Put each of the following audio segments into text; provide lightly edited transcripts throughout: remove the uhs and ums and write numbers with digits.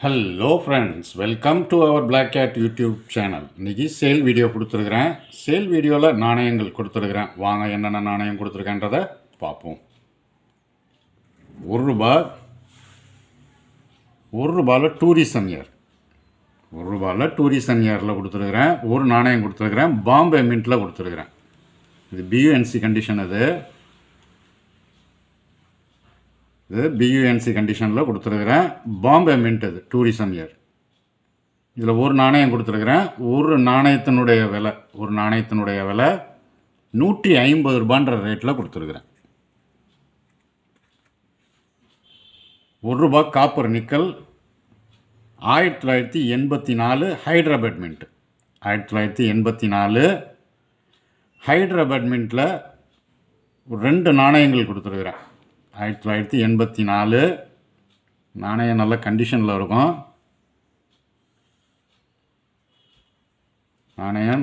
Hello friends, welcome to our black cat YouTube channel. இன்றைக்கி sale video கொடுத்துருக்குறேன். Sale வீடியோவில் நாணயங்கள் கொடுத்துருக்குறேன். வாங்க என்னென்ன நாணயம் கொடுத்துருக்கேன்றதை பார்ப்போம். ₹1 டூரிசம் இயர், ₹1 டூரிசம் இயரில் கொடுத்துருக்குறேன். ஒரு நாணயம் கொடுத்துருக்குறேன். பாம்பே மின்ட்டில் கொடுத்துருக்குறேன். இது பியூஎன்சி கண்டிஷன். இது பியூஎன்சி கண்டிஷனில் கொடுத்துருக்குறேன். பாம்பே மின்ட். இது டூரிசம் இயர். இதில் ஒரு நாணயம் கொடுத்துருக்குறேன். ஒரு நாணயத்தினுடைய விலை ₹150 ரேட்டில் கொடுத்துருக்குறேன். ₹1 copper nickel 1984 Hyderabad mint. 1984 Hyderabad மின்ட்டில் 2 நாணயங்கள் கொடுத்துருக்குறேன். 1984 நாணயம் நல்ல கண்டிஷனில் இருக்கும்.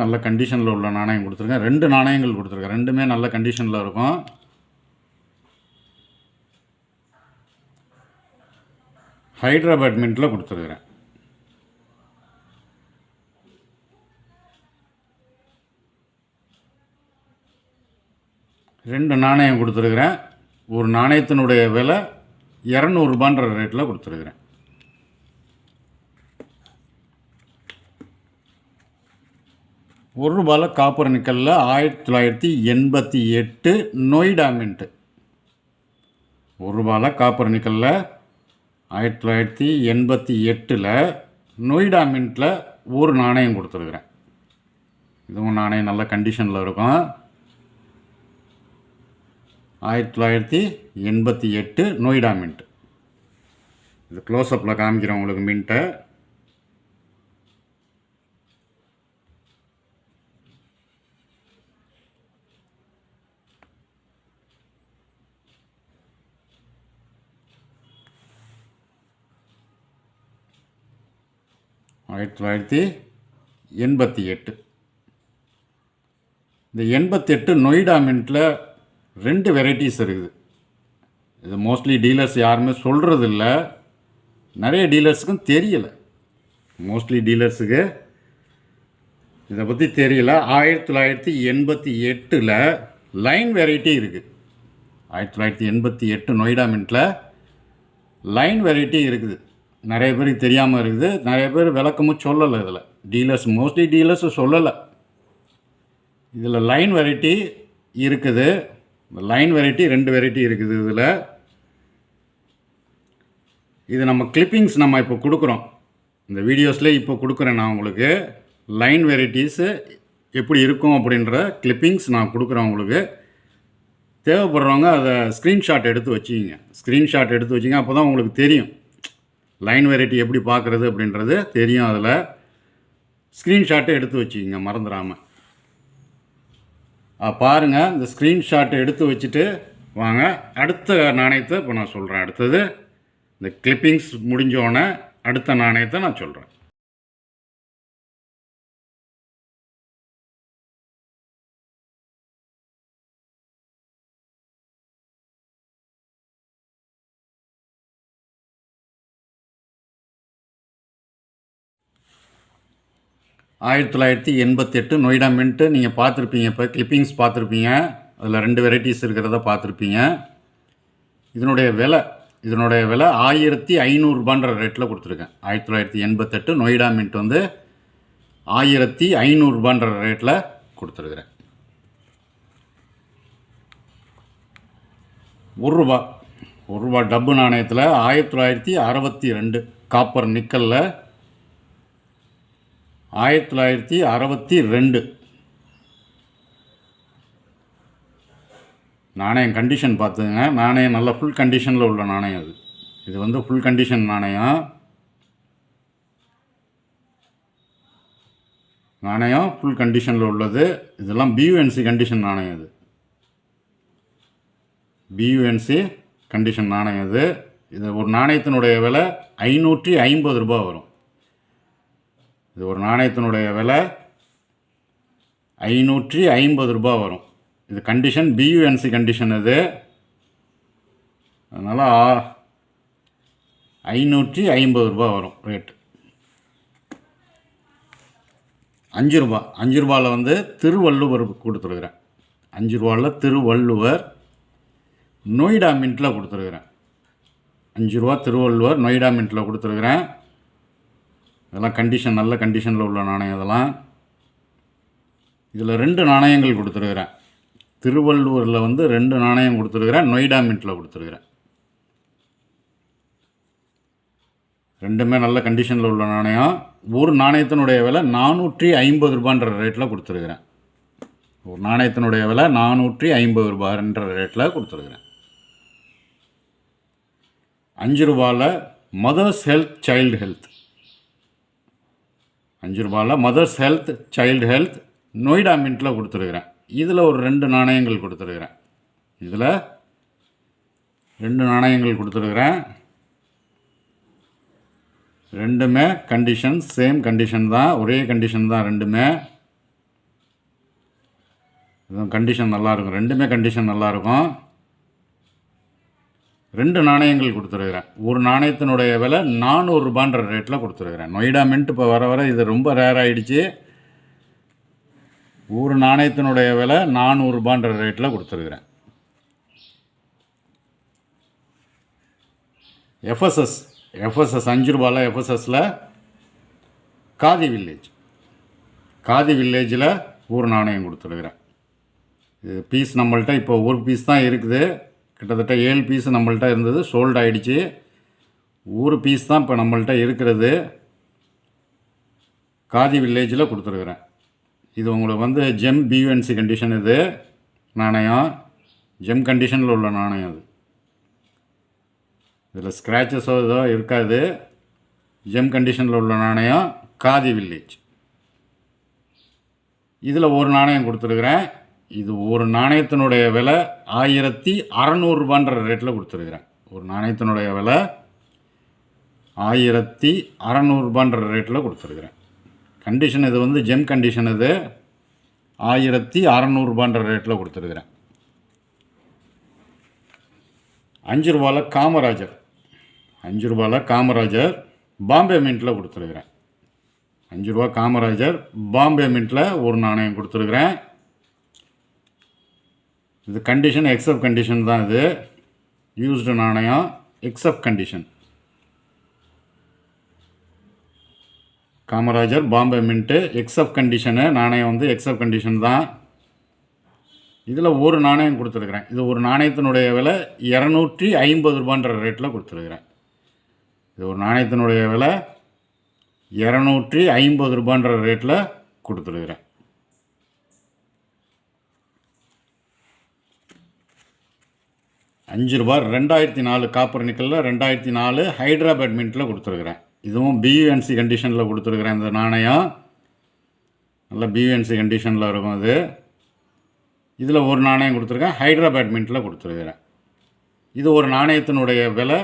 நல்ல கண்டிஷனில் உள்ள நாணயம் கொடுத்துருக்கேன். 2 நாணயங்கள் கொடுத்துருக்கேன். ரெண்டுமே நல்ல கண்டிஷனில் இருக்கும். ஹைதராபாத் மின்ட்டில் கொடுத்துருக்குறேன். ரெண்டு நாணயம் கொடுத்துருக்குறேன். ஒரு நாணயத்தினுடைய விலை ₹200 ரேட்டில் கொடுத்துருக்குறேன். ₹1 காப்பர் நிக்கலில் 1988 நொய்டா மின்ட்டு. ₹1 காப்பர் நிக்கலில் 1988 நொய்டா மின்ட்டில் ஒரு நாணயம் கொடுத்துருக்குறேன். இதுவும் நாணயம் நல்ல கண்டிஷனில் இருக்கும். 1988 நொய்டா மின்ட். இது க்ளோஸ்அப்பில் காமிக்கிறேன் உங்களுக்கு மின்ட்டை. இந்த 88 நொய்டா மின்ட்டில் 2 வெரைட்டிஸ் இருக்குது. இது மோஸ்ட்லி டீலர்ஸ் யாருமே சொல்கிறதில்ல. நிறைய டீலர்ஸுக்கும் தெரியலை. மோஸ்ட்லி டீலர்ஸுக்கு இதை பற்றி தெரியல. 1988 லைன் வெரைட்டி இருக்குது. 1988 நொய்டா மின்ட்டில் லைன் வெரைட்டி இருக்குது. நிறைய பேருக்கு தெரியாமல் இருக்குது. நிறைய பேர் விளக்கமும் சொல்லலை. இதில் மோஸ்ட்லி டீலர்ஸு சொல்லலை. இதில் லைன் வெரைட்டி இருக்குது. லைன் வெரைட்டி 2 வெரைட்டி இருக்குது. இது நம்ம கிளிப்பிங்ஸ் நம்ம இப்போ கொடுக்குறோம். இந்த வீடியோஸ்லேயே இப்போ கொடுக்குறேன் நான் உங்களுக்கு. லைன் வெரைட்டிஸு எப்படி இருக்கும் அப்படின்ற கிளிப்பிங்ஸ் நான் கொடுக்குறேன் உங்களுக்கு. தேவைப்படுறவங்க அதை ஸ்க்ரீன்ஷாட் எடுத்து வச்சுக்கிங்க. அப்போ தான் உங்களுக்கு தெரியும் லைன் வெரைட்டி எப்படி பார்க்குறது அப்படின்றது தெரியும். அதில் ஸ்க்ரீன்ஷாட்டை எடுத்து வச்சுக்கிங்க மறந்துடாமல். பாருங்கள், இந்த ஸ்க்ரீன்ஷாட்டை எடுத்து வச்சுட்டு வாங்க. அடுத்த நாணயத்தை இப்போ நான் சொல்கிறேன். அடுத்தது இந்த கிளிப்பிங்ஸ் முடிஞ்சோடனே அடுத்த நாணயத்தை நான் சொல்கிறேன். $1988 நொய்டா மின்ட்டு நீங்கள் பார்த்துருப்பீங்க. இப்போ கிளிப்பிங்ஸ் பார்த்துருப்பீங்க. அதில் 2 வெரைட்டிஸ் இருக்கிறத பார்த்துருப்பீங்க. இதனுடைய விலை $1500 ரேட்டில் கொடுத்துருக்கேன். 1988 நொய்டா மின்ட் வந்து $1500 ரேட்டில் கொடுத்துருக்குறேன். ₹1 டப்பு நாணயத்தில் 1962 காப்பர் நிக்கலில் 1962 நாணயம் கண்டிஷன் பார்த்துங்க. நாணயம் நல்ல ஃபுல் கண்டிஷனில் உள்ள நாணயம். இது வந்து ஃபுல் கண்டிஷன் நாணயம் ஃபுல் கண்டிஷனில் உள்ளது. இதெல்லாம் பியூஎன்சி கண்டிஷன் நாணயம். பியூஎன்சி கண்டிஷன் நாணயம். இது ஒரு நாணயத்தினுடைய விலை ₹550 வரும். இது ஒரு நாணயத்தினுடைய விலை ₹550 வரும். இது கண்டிஷன் பியூஎன்சி கண்டிஷன். அதனால் 550 வரும் ரேட்டு. 5 ரூபா. 5 ரூபாவில் வந்து திருவள்ளுவர் கொடுத்துருக்குறேன். 5 ரூபாவில் திருவள்ளுவர் நொய்டா மின்ட்டில் கொடுத்துருக்குறேன். 5 ரூபா திருவள்ளுவர் நொய்டா மின்ட்டில் கொடுத்துருக்குறேன். இதெல்லாம் கண்டிஷன், நல்ல கண்டிஷனில் உள்ள நாணயம் இதெல்லாம். இதில் 2 நாணயங்கள் கொடுத்துருக்குறேன். திருவள்ளுவரில் வந்து 2 நாணயம் கொடுத்துருக்குறேன். நொய்டா மின்ட்டில் கொடுத்துருக்குறேன். ரெண்டுமே நல்ல கண்டிஷனில் உள்ள நாணயம். ஒரு நாணயத்தினுடைய விலை 450 ரூபான்ற ரேட்டில் கொடுத்துருக்குறேன். ஒரு நாணயத்தினுடைய விலை 450 ரூபான்ற ரேட்டில் கொடுத்துருக்குறேன். 5 ரூபாவில் மதர்ஸ் ஹெல்த் சைல்டு ஹெல்த். 5 ரூபாவில் mothers health child health Noida மின்ட்டில் கொடுத்துருக்குறேன். இதில் ஒரு 2 நாணயங்கள் கொடுத்துருக்குறேன். இதில் 2 நாணயங்கள் கொடுத்துருக்குறேன். ரெண்டுமே கண்டிஷன் சேம் கண்டிஷன் தான், ஒரே கண்டிஷன் தான் ரெண்டுமே. இதுவும் கண்டிஷன் நல்லாயிருக்கும், ரெண்டுமே கண்டிஷன் நல்லாயிருக்கும். 2 நாணயங்கள் கொடுத்துருக்குறேன். ஒரு நாணயத்தினுடைய விலை 400 ரூபான்ற ரேட்டில் கொடுத்துருக்குறேன். நொய்டா மின்ட் இப்போ வர வர இது ரொம்ப ரேர் ஆகிடுச்சு. ஒரு நாணயத்தினுடைய விலை 400 ரூபான்ற ரேட்டில் கொடுத்துருக்குறேன். எஃப்எஸ்எஸ் 5 ரூபாயில் எஃப்எஸ்எஸில் காதி வில்லேஜில் ஒரு நாணயம் கொடுத்துருக்குறேன். இது பீஸ் நம்மள்ட்ட இப்போ ஒரு பீஸ் தான் இருக்குது. கிட்டத்தட்ட 7 பீஸ் நம்மள்ட்ட இருந்தது, சோல்ட் ஆகிடுச்சு. ஒரு பீஸ் தான் இப்போ நம்மள்ட்ட இருக்கிறது. காதி வில்லேஜில் கொடுத்துருக்குறேன். இது உங்களுக்கு வந்து ஜெம் பியூஎன்சி கண்டிஷன். இது நாணயம் ஜெம் கண்டிஷனில் உள்ள நாணயம். அது இதில் ஸ்க்ராச்சஸோ ஏதோ இருக்காது. ஜெம் கண்டிஷனில் உள்ள நாணயம் காதி வில்லேஜ். இதில் ஒரு நாணயம் கொடுத்துருக்குறேன். இது ஒரு நாணயத்தினுடைய விலை 1600 ரூபான்ற ரேட்டில் கொடுத்துருக்குறேன். ஒரு நாணயத்தினுடைய விலை 1600 ரூபான்ற ரேட்டில் கொடுத்துருக்குறேன். கண்டிஷன் இது வந்து ஜெம் கண்டிஷன். இது 1600 ரூபான்ற ரேட்டில் கொடுத்துருக்குறேன். 5 ரூபாயில் காமராஜர். 5 ரூபாயில் காமராஜர் பாம்பே மின்ட்டில் கொடுத்துருக்குறேன். 5 ரூபா காமராஜர் பாம்பே மின்ட்டில் ஒரு நாணயம் கொடுத்துருக்குறேன். இது கண்டிஷன் எக்ஸப்ட் கண்டிஷன் தான். இது யூஸ்டு நாணயம் accept condition. Kamarajar Bombay mint accept condition. நாணயம் வந்து எக்ஸப்ட் கண்டிஷன் தான். இதில் ஒரு நாணயம் கொடுத்துருக்குறேன். இது ஒரு நாணயத்தினுடைய விலை 250 ரூபான்ற ரேட்டில் கொடுத்துருக்குறேன். இது ஒரு நாணயத்தினுடைய விலை 250 ரூபான்ற ரேட்டில் கொடுத்துருக்குறேன். ரூபா 2004 காப்பர் நிக்கலில் 2004 ஹைதராபாத் மின்ட்டில் கொடுத்துருக்குறேன். இதுவும் பியூஎன்சி கண்டிஷனில் கொடுத்துருக்குறேன். இந்த நாணயம் நல்ல பியூஎன்சி கண்டிஷனில் இருக்கும். அது இதில் ஒரு நாணயம் கொடுத்துருக்கேன். ஹைதராபாத் மின்ட்டில் கொடுத்துருக்குறேன். இது ஒரு நாணயத்தினுடைய விலை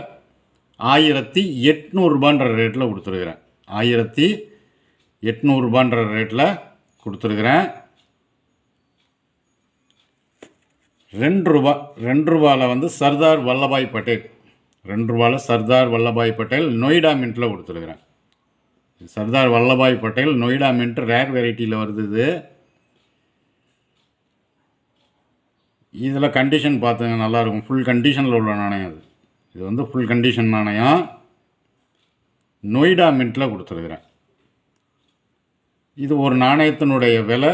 1800 ரூபான்ற ரேட்டில் கொடுத்துருக்குறேன். 1800 ரூபான்ற ரேட்டில் கொடுத்துருக்குறேன். 2 ரூபாவில் வந்து சர்தார் வல்லபாய் பட்டேல். 2 ரூபாவில் சர்தார் வல்லபாய் பட்டேல் நொய்டா மின்ட்டில் கொடுத்துருக்குறேன். சர்தார் வல்லபாய் பட்டேல் நொய்டா மின்ட் ரேர் வெரைட்டியில் வருது. இது இதில் கண்டிஷன் பார்த்துங்க, நல்லாயிருக்கும். ஃபுல் கண்டிஷனில் உள்ள நாணயம். அது இது வந்து ஃபுல் கண்டிஷன் நாணயம். நொய்டா மின்ட்டில் கொடுத்துருக்குறேன். இது ஒரு நாணயத்தினுடைய விலை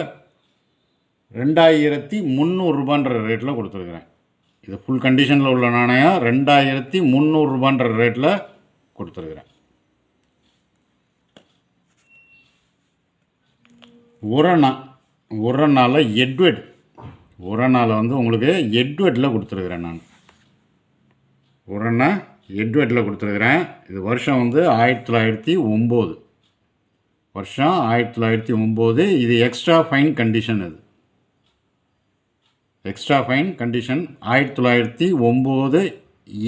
2300 ரூபான்ற ரேட்டில் கொடுத்துருக்குறேன். இது ஃபுல் கண்டிஷனில் உள்ள நாணயம் 2300 ரூபான்ற ரேட்டில் கொடுத்துருக்குறேன். உரநால எட்வர்ட். உரநால வந்து உங்களுக்கு எட்வர்டில் கொடுத்துருக்குறேன். நான் உரனா எட்வர்டில் கொடுத்துருக்குறேன். இது வருஷம் வந்து 1909. வருஷம் 1909. இது எக்ஸ்ட்ரா ஃபைன் கண்டிஷன். இது எக்ஸ்ட்ரா ஃபைன் கண்டிஷன் 1909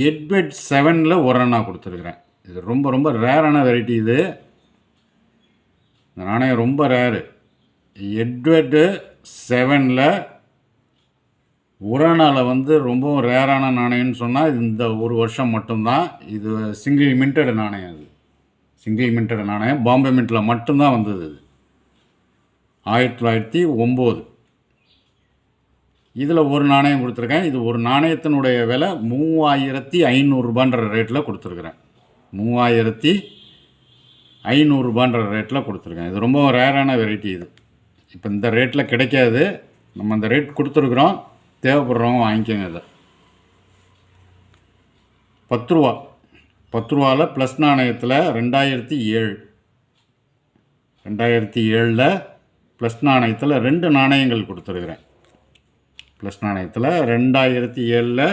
எட்வர்ட் 7ல் உரனா கொடுத்துருக்குறேன். இது ரொம்ப ரொம்ப ரேரான வெரைட்டி. இது இந்த நாணயம் ரொம்ப ரேரு. எட்வர்டு 7ல் உரானால வந்து ரொம்பவும் ரேரான நாணயம்னு சொன்னால் இந்த ஒரு வருஷம் மட்டும்தான். இது சிங்கிள் மின்டட் நாணயம். அது சிங்கிள் மின்டட் நாணயம். பாம்பே மின்ட்டில் மட்டும்தான் வந்தது. இது 1909. இதில் ஒரு நாணயம் கொடுத்துருக்கேன். இது ஒரு நாணயத்தினுடைய விலை 3500 ரேட்டில் கொடுத்துருக்குறேன். 3500 ரேட்டில் கொடுத்துருக்கேன். இது ரொம்ப ரேரான வெரைட்டி. இது இப்போ இந்த ரேட்டில் கிடைக்காது. நம்ம அந்த ரேட் கொடுத்துருக்குறோம். தேவைப்படுறவங்க வாங்கிக்கோங்க. இதை 10 ரூபா. 10 ரூபாவில் ப்ளஸ் நாணயத்தில் 2007 ப்ளஸ் நாணயத்தில் 2 நாணயங்கள் கொடுத்துருக்குறேன். ப்ளஸ் நாணயத்தில் 2007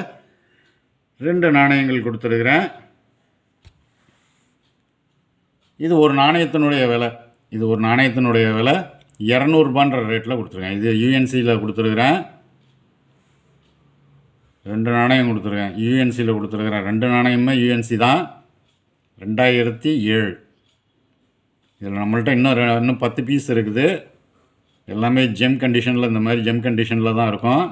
2 நாணயங்கள் கொடுத்துருக்குறேன். இது ஒரு நாணயத்தினுடைய விலை. இது ஒரு நாணயத்தினுடைய விலை 200 ரேட்டில் கொடுத்துருக்கேன். இது யூஎன்சியில் கொடுத்துருக்குறேன். 2 நாணயம் கொடுத்துருக்கேன். யூஎன்சியில் கொடுத்துருக்குறேன். 2 நாணயமே யூஎன்சி தான். 2007. இதில் நம்மள்ட்ட இன்னும் 10 பீஸ் இருக்குது. எல்லாமே ஜெம் கண்டிஷனில், இந்த மாதிரி ஜெம் கண்டிஷனில் தான் இருக்கும்.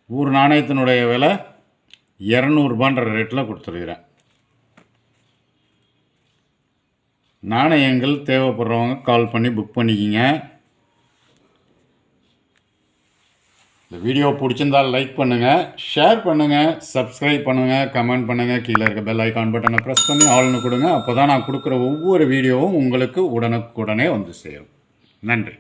ஒரு நாணயத்தினுடைய விலை 200 ரேட்டில் கொடுத்துருக்குறேன். நாணயங்கள் தேவைப்படுறவங்க கால் பண்ணி புக் பண்ணிக்கிங்க. இந்த வீடியோ பிடிச்சிருந்தால் லைக் பண்ணுங்கள், ஷேர் பண்ணுங்கள், சப்ஸ்கிரைப் பண்ணுங்கள், கமெண்ட் பண்ணுங்கள். கீழே இருக்க பெல் ஐக்கான் பட்டனை ப்ரெஸ் பண்ணி ஆல்னு கொடுங்க. அப்போ தான் நான் கொடுக்குற ஒவ்வொரு வீடியோவும் உங்களுக்கு உடனுக்குடனே வந்து சேரும். நன்றி.